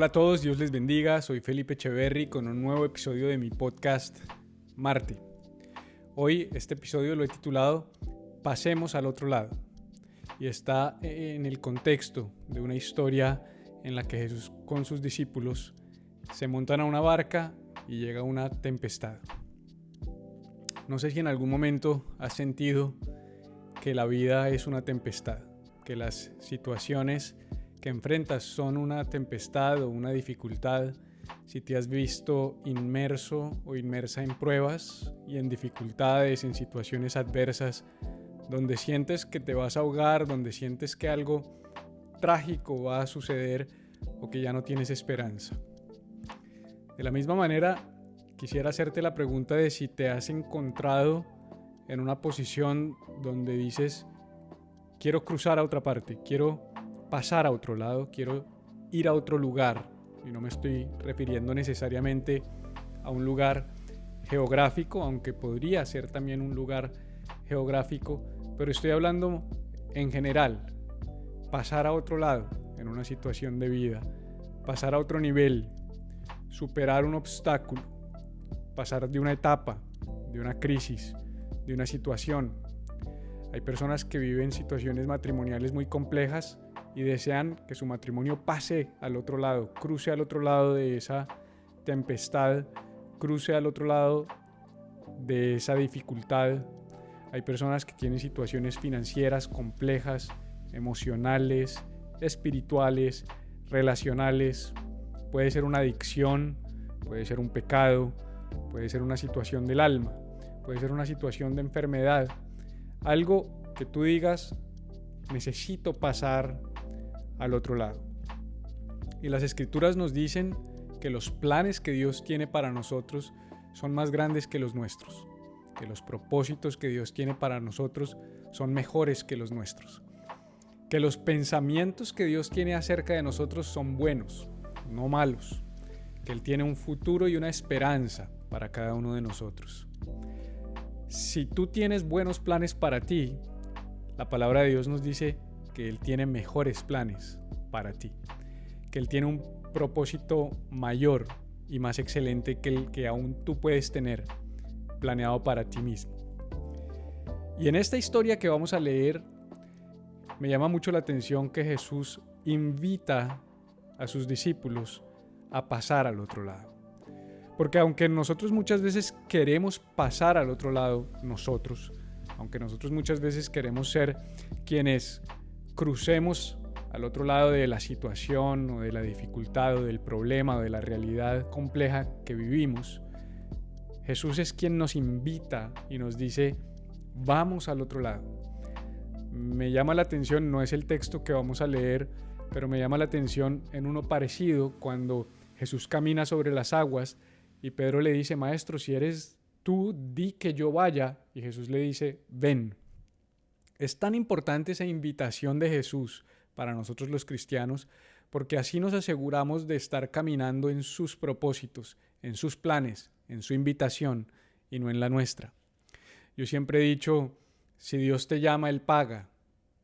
Hola a todos, Dios les bendiga. Soy Felipe Echeverry con un nuevo episodio de mi podcast Marte. Hoy este episodio lo he titulado Pasemos al otro lado y está en el contexto de una historia en la que Jesús con sus discípulos se montan a una barca y llega una tempestad. No sé si en algún momento has sentido que la vida es una tempestad, que las situaciones que enfrentas son una tempestad o una dificultad, si te has visto inmerso o inmersa en pruebas y en dificultades, en situaciones adversas, donde sientes que te vas a ahogar, donde sientes que algo trágico va a suceder o que ya no tienes esperanza. De la misma manera, quisiera hacerte la pregunta de si te has encontrado en una posición donde dices, quiero cruzar a otra parte, quiero pasar a otro lado, quiero ir a otro lugar. Y no me estoy refiriendo necesariamente a un lugar geográfico, aunque podría ser también un lugar geográfico, pero estoy hablando en general, pasar a otro lado en una situación de vida, pasar a otro nivel, superar un obstáculo, pasar de una etapa, de una crisis, de una situación. Hay personas que viven situaciones matrimoniales muy complejas y desean que su matrimonio pase al otro lado, cruce al otro lado de esa tempestad, cruce al otro lado de esa dificultad. Hay personas que tienen situaciones financieras complejas, emocionales, espirituales, relacionales. Puede ser una adicción, puede ser un pecado, puede ser una situación del alma, puede ser una situación de enfermedad. Algo que tú digas, necesito pasar al otro lado. Y las escrituras nos dicen que los planes que Dios tiene para nosotros son más grandes que los nuestros, que los propósitos que Dios tiene para nosotros son mejores que los nuestros, que los pensamientos que Dios tiene acerca de nosotros son buenos, no malos, que Él tiene un futuro y una esperanza para cada uno de nosotros. Si tú tienes buenos planes para ti, la palabra de Dios nos dice que Él tiene mejores planes para ti, que Él tiene un propósito mayor y más excelente que el que aún tú puedes tener planeado para ti mismo. Y en esta historia que vamos a leer, me llama mucho la atención que Jesús invita a sus discípulos a pasar al otro lado. Porque aunque nosotros muchas veces queremos pasar al otro lado, aunque nosotros muchas veces queremos ser quienes crucemos al otro lado de la situación o de la dificultad o del problema o de la realidad compleja que vivimos, Jesús es quien nos invita y nos dice, vamos al otro lado. Me llama la atención, no es el texto que vamos a leer, pero me llama la atención en uno parecido cuando Jesús camina sobre las aguas y Pedro le dice, maestro, si eres tú, di que yo vaya. Y Jesús le dice, ven. Es tan importante esa invitación de Jesús para nosotros los cristianos, porque así nos aseguramos de estar caminando en sus propósitos, en sus planes, en su invitación y no en la nuestra. Yo siempre he dicho, si Dios te llama, Él paga,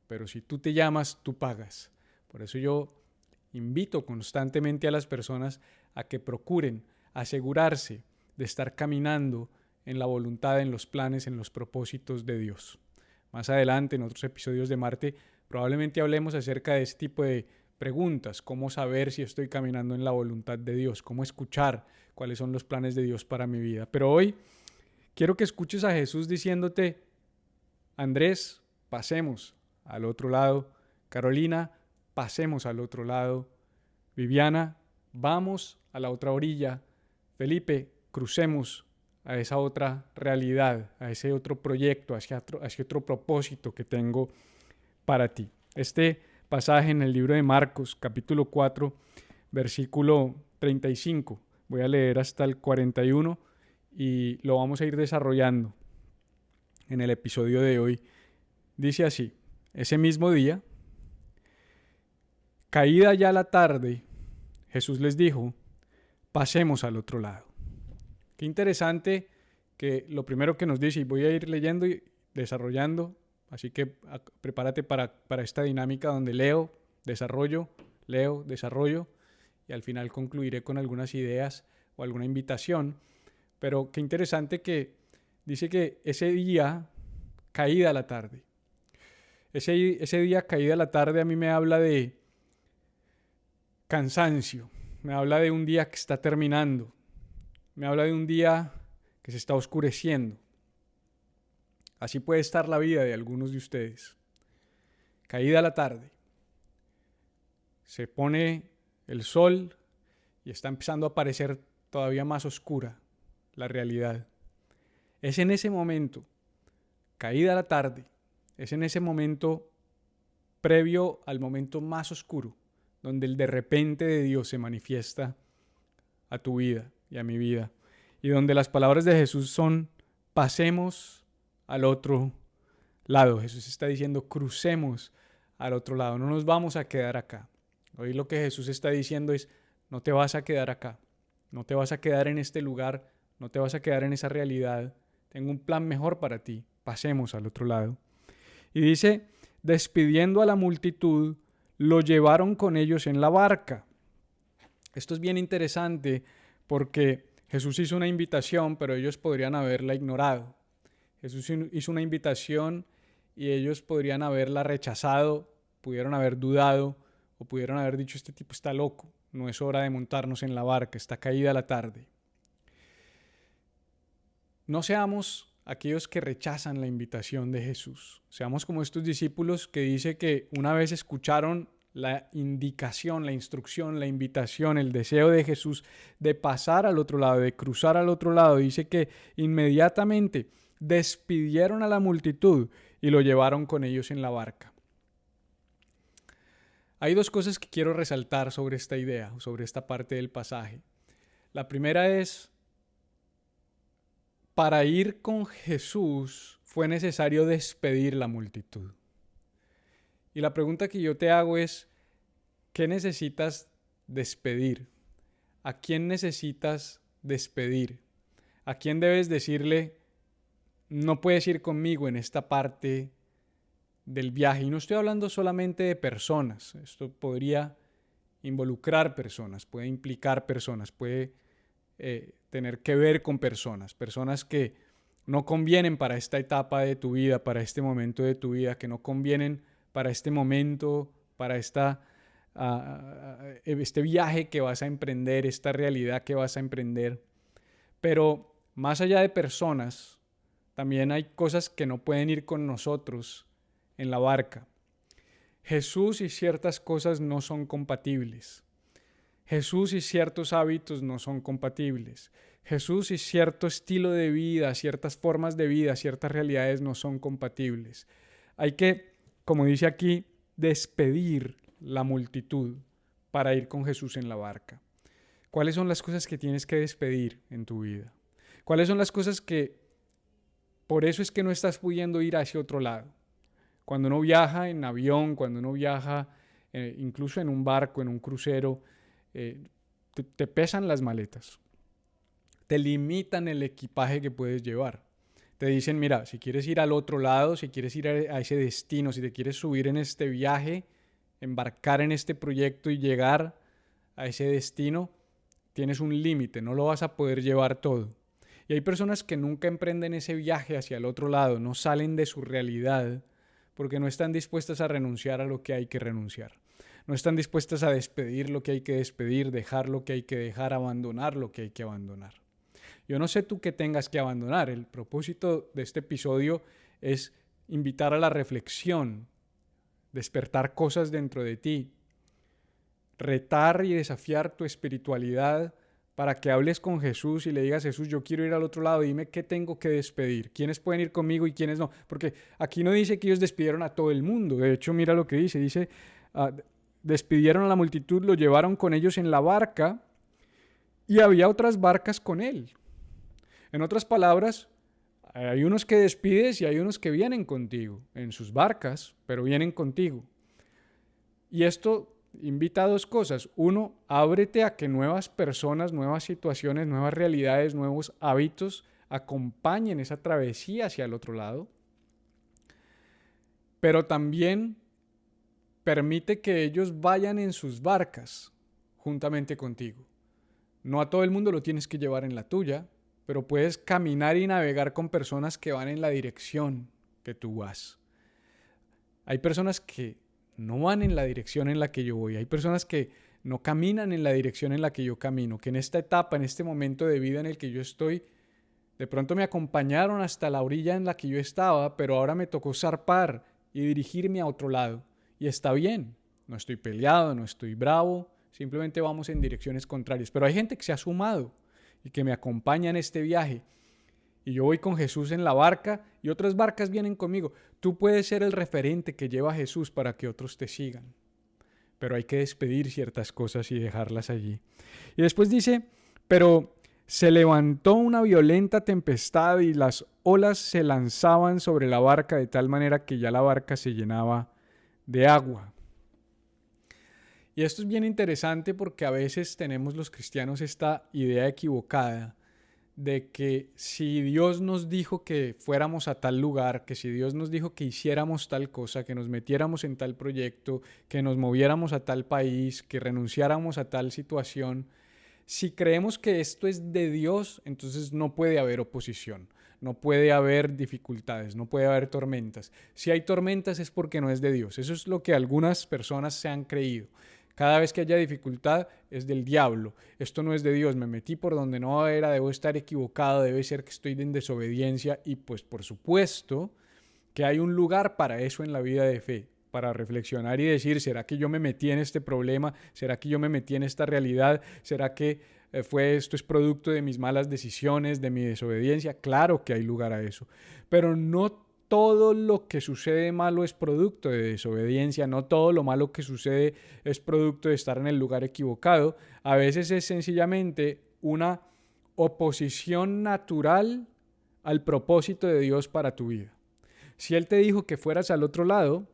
pero si tú te llamas, tú pagas. Por eso yo invito constantemente a las personas a que procuren asegurarse de estar caminando en la voluntad, en los planes, en los propósitos de Dios. Más adelante, en otros episodios de Marte, probablemente hablemos acerca de este tipo de preguntas, cómo saber si estoy caminando en la voluntad de Dios, cómo escuchar cuáles son los planes de Dios para mi vida. Pero hoy quiero que escuches a Jesús diciéndote, Andrés, pasemos al otro lado. Carolina, pasemos al otro lado. Viviana, vamos a la otra orilla. Felipe, crucemos a esa otra realidad, a ese otro proyecto, hacia otro propósito que tengo para ti. Este pasaje en el libro de Marcos, capítulo 4, versículo 35. Voy a leer hasta el 41 y lo vamos a ir desarrollando en el episodio de hoy. Dice así, ese mismo día, caída ya la tarde, Jesús les dijo, pasemos al otro lado. Qué interesante que lo primero que nos dice, y voy a ir leyendo y desarrollando, así que prepárate para esta dinámica donde leo, desarrollo, y al final concluiré con algunas ideas o alguna invitación. Pero qué interesante que dice que ese día, caída la tarde, ese día caída la tarde a mí me habla de cansancio, me habla de un día que está terminando, me habla de un día que se está oscureciendo. Así puede estar la vida de algunos de ustedes. Caída la tarde, se pone el sol y está empezando a parecer todavía más oscura la realidad. Es en ese momento, caída la tarde, es en ese momento previo al momento más oscuro, donde el de repente de Dios se manifiesta a tu vida y a mi vida, y donde las palabras de Jesús son: pasemos al otro lado. Jesús está diciendo: crucemos al otro lado, no nos vamos a quedar acá. Hoy lo que Jesús está diciendo es: no te vas a quedar acá, no te vas a quedar en este lugar, no te vas a quedar en esa realidad. Tengo un plan mejor para ti, pasemos al otro lado. Y dice: despidiendo a la multitud, lo llevaron con ellos en la barca. Esto es bien interesante porque Jesús hizo una invitación, pero ellos podrían haberla ignorado. Jesús hizo una invitación y ellos podrían haberla rechazado, pudieron haber dudado o pudieron haber dicho: este tipo está loco, no es hora de montarnos en la barca, está caída la tarde. No seamos aquellos que rechazan la invitación de Jesús. Seamos como estos discípulos que dice que una vez escucharon la indicación, la instrucción, la invitación, el deseo de Jesús de pasar al otro lado, de cruzar al otro lado. Dice que inmediatamente despidieron a la multitud y lo llevaron con ellos en la barca. Hay dos cosas que quiero resaltar sobre esta idea, sobre esta parte del pasaje. La primera es: para ir con Jesús fue necesario despedir la multitud. Y la pregunta que yo te hago es: ¿qué necesitas despedir? ¿A quién necesitas despedir? ¿A quién debes decirle: no puedes ir conmigo en esta parte del viaje? Y no estoy hablando solamente de personas. Esto podría involucrar personas, puede implicar personas, puede tener que ver con personas que no convienen para esta etapa de tu vida, para este momento de tu vida, que no convienen para este momento, para este viaje que vas a emprender, esta realidad que vas a emprender. Pero más allá de personas, también hay cosas que no pueden ir con nosotros en la barca. Jesús y ciertas cosas no son compatibles. Jesús y ciertos hábitos no son compatibles. Jesús y cierto estilo de vida, ciertas formas de vida, ciertas realidades no son compatibles. Hay que, como dice aquí, despedir la multitud para ir con Jesús en la barca. ¿Cuáles son las cosas que tienes que despedir en tu vida? ¿Cuáles son las cosas que por eso es que no estás pudiendo ir hacia otro lado? Cuando uno viaja en avión, cuando uno viaja incluso en un barco, en un crucero, te pesan las maletas, te limitan el equipaje que puedes llevar. Te dicen: mira, si quieres ir al otro lado, si quieres ir a ese destino, si te quieres subir en este viaje, embarcar en este proyecto y llegar a ese destino, tienes un límite, no lo vas a poder llevar todo. Y hay personas que nunca emprenden ese viaje hacia el otro lado, no salen de su realidad porque no están dispuestas a renunciar a lo que hay que renunciar. No están dispuestas a despedir lo que hay que despedir, dejar lo que hay que dejar, abandonar lo que hay que abandonar. Yo no sé tú qué tengas que abandonar. El propósito de este episodio es invitar a la reflexión, despertar cosas dentro de ti, retar y desafiar tu espiritualidad para que hables con Jesús y le digas: Jesús, yo quiero ir al otro lado, dime qué tengo que despedir, quiénes pueden ir conmigo y quiénes no. Porque aquí no dice que ellos despidieron a todo el mundo. De hecho, mira lo que dice, despidieron a la multitud, lo llevaron con ellos en la barca y había otras barcas con él. En otras palabras, hay unos que despides y hay unos que vienen contigo en sus barcas, pero vienen contigo. Y esto invita a dos cosas. Uno, ábrete a que nuevas personas, nuevas situaciones, nuevas realidades, nuevos hábitos acompañen esa travesía hacia el otro lado. Pero también permite que ellos vayan en sus barcas juntamente contigo. No a todo el mundo lo tienes que llevar en la tuya, pero puedes caminar y navegar con personas que van en la dirección que tú vas. Hay personas que no van en la dirección en la que yo voy. Hay personas que no caminan en la dirección en la que yo camino, que en esta etapa, en este momento de vida en el que yo estoy, de pronto me acompañaron hasta la orilla en la que yo estaba, pero ahora me tocó zarpar y dirigirme a otro lado. Y está bien, no estoy peleado, no estoy bravo, simplemente vamos en direcciones contrarias. Pero hay gente que se ha sumado y que me acompaña en este viaje. Y yo voy con Jesús en la barca y otras barcas vienen conmigo. Tú puedes ser el referente que lleva a Jesús para que otros te sigan. Pero hay que despedir ciertas cosas y dejarlas allí. Y después dice, pero se levantó una violenta tempestad y las olas se lanzaban sobre la barca de tal manera que ya la barca se llenaba de agua. Y esto es bien interesante porque a veces tenemos los cristianos esta idea equivocada de que si Dios nos dijo que fuéramos a tal lugar, que si Dios nos dijo que hiciéramos tal cosa, que nos metiéramos en tal proyecto, que nos moviéramos a tal país, que renunciáramos a tal situación, si creemos que esto es de Dios, entonces no puede haber oposición, no puede haber dificultades, no puede haber tormentas. Si hay tormentas es porque no es de Dios. Eso es lo que algunas personas se han creído. Cada vez que haya dificultad es del diablo. Esto no es de Dios. Me metí por donde no era, debo estar equivocado, debe ser que estoy en desobediencia. Y pues por supuesto que hay un lugar para eso en la vida de fe, para reflexionar y decir, ¿será que yo me metí en este problema? ¿Será que yo me metí en esta realidad? ¿Será que esto es producto de mis malas decisiones, de mi desobediencia? Claro que hay lugar a eso. Pero no todo lo que sucede malo es producto de desobediencia, no todo lo malo que sucede es producto de estar en el lugar equivocado. A veces es sencillamente una oposición natural al propósito de Dios para tu vida. Si Él te dijo que fueras al otro lado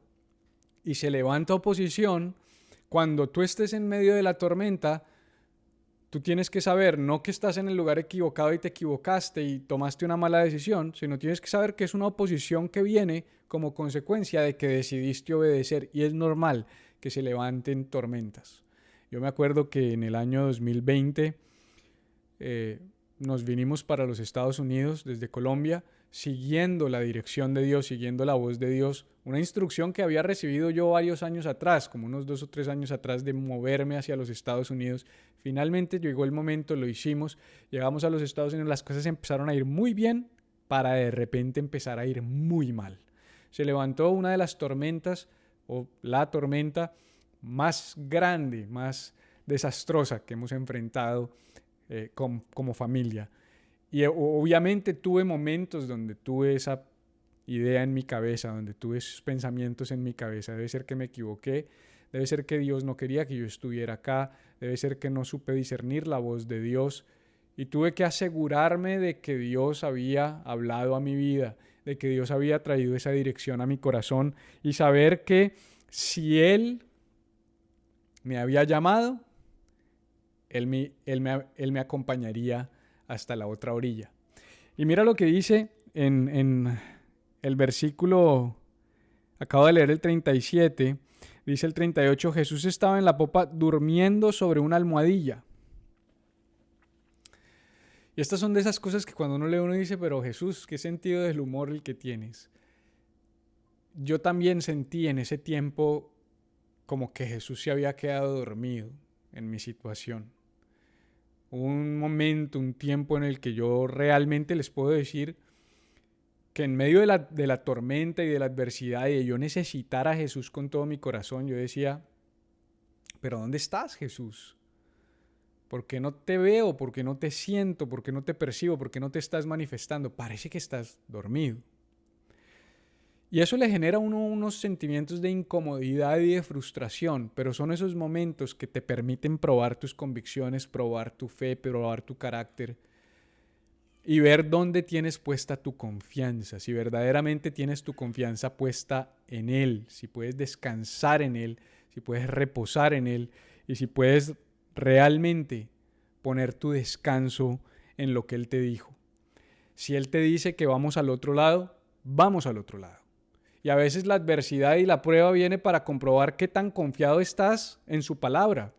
y se levanta oposición, cuando tú estés en medio de la tormenta, tú tienes que saber, no que estás en el lugar equivocado y te equivocaste y tomaste una mala decisión, sino tienes que saber que es una oposición que viene como consecuencia de que decidiste obedecer y es normal que se levanten tormentas. Yo me acuerdo que en el año 2020 nos vinimos para los Estados Unidos desde Colombia, siguiendo la dirección de Dios, siguiendo la voz de Dios, una instrucción que había recibido yo varios años atrás, como unos 2 o 3 años atrás, de moverme hacia los Estados Unidos. Finalmente llegó el momento, lo hicimos, llegamos a los Estados Unidos, las cosas empezaron a ir muy bien para de repente empezar a ir muy mal. Se levantó una de las tormentas, o la tormenta más grande, más desastrosa que hemos enfrentado como familia. Y obviamente tuve momentos donde tuve esa idea en mi cabeza, donde tuve esos pensamientos en mi cabeza. Debe ser que me equivoqué, debe ser que Dios no quería que yo estuviera acá, debe ser que no supe discernir la voz de Dios. Y tuve que asegurarme de que Dios había hablado a mi vida, de que Dios había traído esa dirección a mi corazón y saber que si Él me había llamado, Él me acompañaría hasta la otra orilla. Y mira lo que dice en el versículo, acabo de leer el 37, dice el 38, Jesús estaba en la popa durmiendo sobre una almohadilla. Y estas son de esas cosas que cuando uno lee uno dice, pero Jesús, ¿qué sentido del humor el que tienes? Yo también sentí en ese tiempo como que Jesús se había quedado dormido en mi situación. Un momento, un tiempo en el que yo realmente les puedo decir que en medio de la tormenta y de la adversidad y de yo necesitar a Jesús con todo mi corazón, yo decía, ¿pero dónde estás, Jesús? ¿Por qué no te veo? ¿Por qué no te siento? ¿Por qué no te percibo? ¿Por qué no te estás manifestando? Parece que estás dormido. Y eso le genera a uno unos sentimientos de incomodidad y de frustración, pero son esos momentos que te permiten probar tus convicciones, probar tu fe, probar tu carácter y ver dónde tienes puesta tu confianza, si verdaderamente tienes tu confianza puesta en Él, si puedes descansar en Él, si puedes reposar en Él y si puedes realmente poner tu descanso en lo que Él te dijo. Si Él te dice que vamos al otro lado, vamos al otro lado. Y a veces la adversidad y la prueba viene para comprobar qué tan confiado estás en su palabra.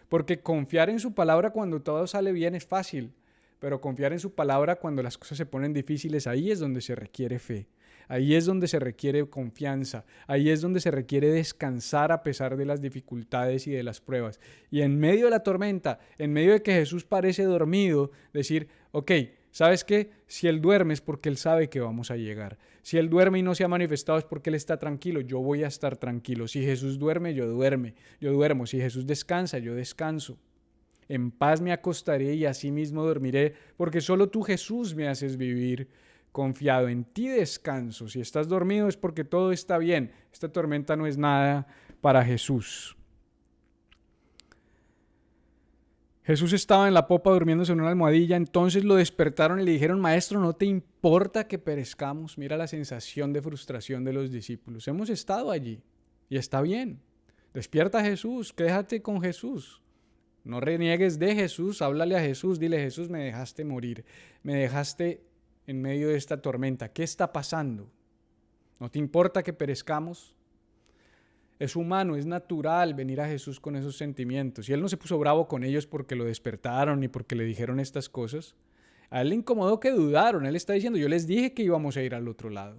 Porque confiar en su palabra cuando todo sale bien es fácil, pero confiar en su palabra cuando las cosas se ponen difíciles, ahí es donde se requiere fe. Ahí es donde se requiere confianza, ahí es donde se requiere descansar a pesar de las dificultades y de las pruebas. Y en medio de la tormenta, en medio de que Jesús parece dormido, decir, ok, ¿sabes qué? Si Él duerme es porque Él sabe que vamos a llegar. Si Él duerme y no se ha manifestado es porque Él está tranquilo, yo voy a estar tranquilo. Si Jesús duerme, yo duermo. Si Jesús descansa, yo descanso. En paz me acostaré y así mismo dormiré, porque solo tú, Jesús, me haces vivir confiado. En ti descanso. Si estás dormido es porque todo está bien. Esta tormenta no es nada para Jesús. Jesús estaba en la popa durmiéndose en una almohadilla, entonces lo despertaron y le dijeron, Maestro, ¿no te importa que perezcamos? Mira la sensación de frustración de los discípulos. Hemos estado allí y está bien. Despierta a Jesús, quédate con Jesús. No reniegues de Jesús, háblale a Jesús, dile, Jesús, me dejaste morir, me dejaste en medio de esta tormenta. ¿Qué está pasando? ¿No te importa que perezcamos? Es humano, es natural venir a Jesús con esos sentimientos. Y Él no se puso bravo con ellos porque lo despertaron ni porque le dijeron estas cosas. A Él le incomodó que dudaron. Él está diciendo, yo les dije que íbamos a ir al otro lado.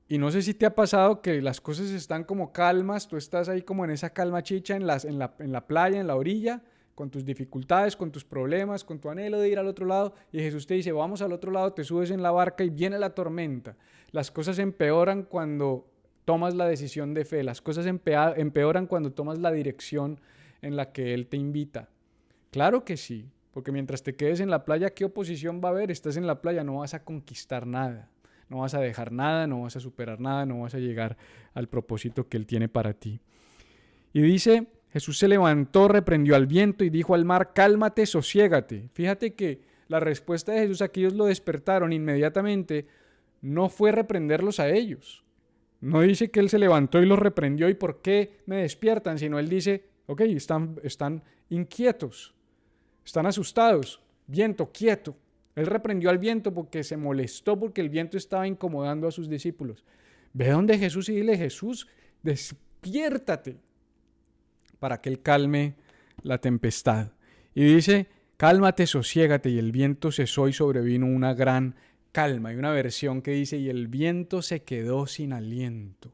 Y no sé si te ha pasado que las cosas están como calmas, tú estás ahí como en esa calma chicha en la playa, en la orilla, con tus dificultades, con tus problemas, con tu anhelo de ir al otro lado, y Jesús te dice, vamos al otro lado, te subes en la barca y viene la tormenta. Las cosas empeoran cuando tomas la decisión de fe, las cosas empeoran cuando tomas la dirección en la que Él te invita. Claro que sí, porque mientras te quedes en la playa, ¿qué oposición va a haber? Estás en la playa, no vas a conquistar nada. No vas a dejar nada, no vas a superar nada, no vas a llegar al propósito que Él tiene para ti. Y dice, Jesús se levantó, reprendió al viento y dijo al mar, cálmate, sosiégate. Fíjate que la respuesta de Jesús, aquellos lo despertaron inmediatamente, no fue reprenderlos a ellos. No dice que Él se levantó y los reprendió y ¿por qué me despiertan? Sino Él dice, ok, están inquietos, están asustados, viento, quieto. Él reprendió al viento porque se molestó porque el viento estaba incomodando a sus discípulos. Ve donde Jesús y dile, Jesús, despiértate para que Él calme la tempestad. Y dice, cálmate, sosiégate, y el viento cesó y sobrevino una gran calma. Hay una versión que dice, y el viento se quedó sin aliento.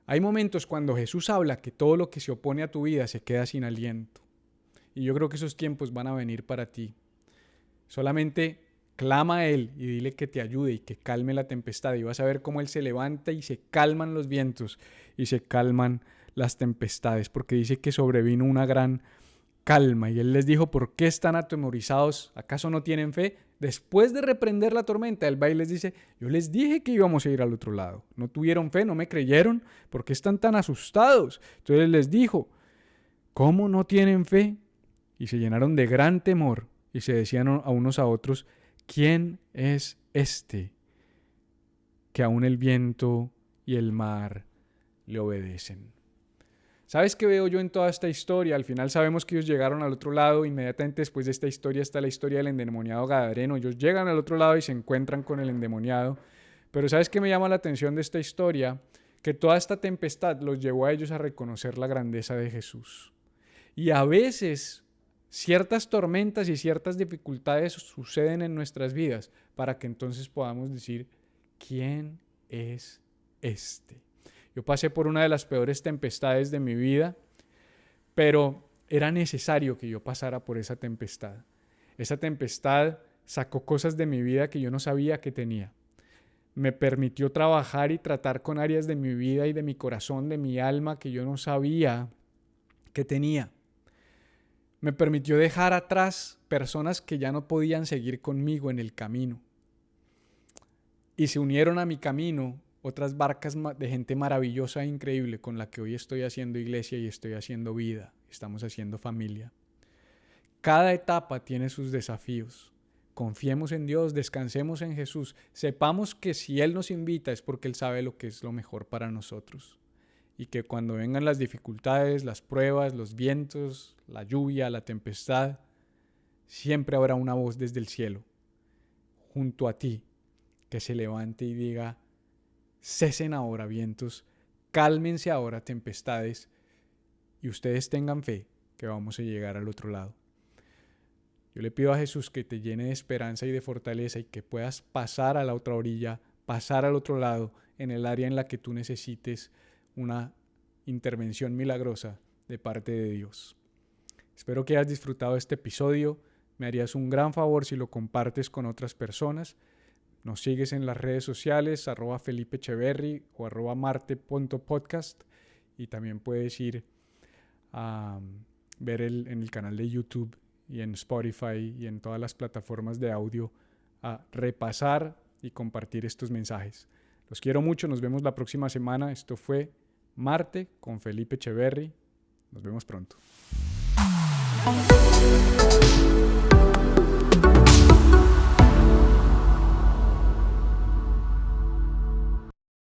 Hay momentos cuando Jesús habla que todo lo que se opone a tu vida se queda sin aliento. Y yo creo que esos tiempos van a venir para ti. Solamente clama a Él y dile que te ayude y que calme la tempestad y vas a ver cómo Él se levanta y se calman los vientos y se calman las tempestades, porque dice que sobrevino una gran calma y Él les dijo, ¿por qué están atemorizados? ¿Acaso no tienen fe? Después de reprender la tormenta, Él va y les dice, yo les dije que íbamos a ir al otro lado, no tuvieron fe, no me creyeron, ¿por qué están tan asustados? Entonces Él les dijo, ¿cómo no tienen fe? Y se llenaron de gran temor. Y se decían a unos a otros, ¿quién es este que aún el viento y el mar le obedecen? ¿Sabes qué veo yo en toda esta historia? Al final sabemos que ellos llegaron al otro lado, inmediatamente después de esta historia está la historia del endemoniado gadareno. Ellos llegan al otro lado y se encuentran con el endemoniado. Pero ¿sabes qué me llama la atención de esta historia? Que toda esta tempestad los llevó a ellos a reconocer la grandeza de Jesús. Y a veces ciertas tormentas y ciertas dificultades suceden en nuestras vidas para que entonces podamos decir, ¿quién es este? Yo pasé por una de las peores tempestades de mi vida, pero era necesario que yo pasara por esa tempestad. Esa tempestad sacó cosas de mi vida que yo no sabía que tenía. Me permitió trabajar y tratar con áreas de mi vida y de mi corazón, de mi alma, que yo no sabía que tenía. Me permitió dejar atrás personas que ya no podían seguir conmigo en el camino. Y se unieron a mi camino otras barcas de gente maravillosa e increíble con la que hoy estoy haciendo iglesia y estoy haciendo vida. Estamos haciendo familia. Cada etapa tiene sus desafíos. Confiemos en Dios, descansemos en Jesús. Sepamos que si Él nos invita es porque Él sabe lo que es lo mejor para nosotros. Y que cuando vengan las dificultades, las pruebas, los vientos, la lluvia, la tempestad, siempre habrá una voz desde el cielo, junto a ti, que se levante y diga, cesen ahora vientos, cálmense ahora tempestades, y ustedes tengan fe que vamos a llegar al otro lado. Yo le pido a Jesús que te llene de esperanza y de fortaleza y que puedas pasar a la otra orilla, pasar al otro lado en el área en la que tú necesites una intervención milagrosa de parte de Dios. Espero que hayas disfrutado este episodio. Me harías un gran favor si lo compartes con otras personas. Nos sigues en las redes sociales, @Felipe Echeverry o @marte.podcast, y también puedes ir a ver en el canal de YouTube y en Spotify y en todas las plataformas de audio a repasar y compartir estos mensajes. Los quiero mucho, nos vemos la próxima semana. Esto fue Marte con Felipe Echeverry. Nos vemos pronto.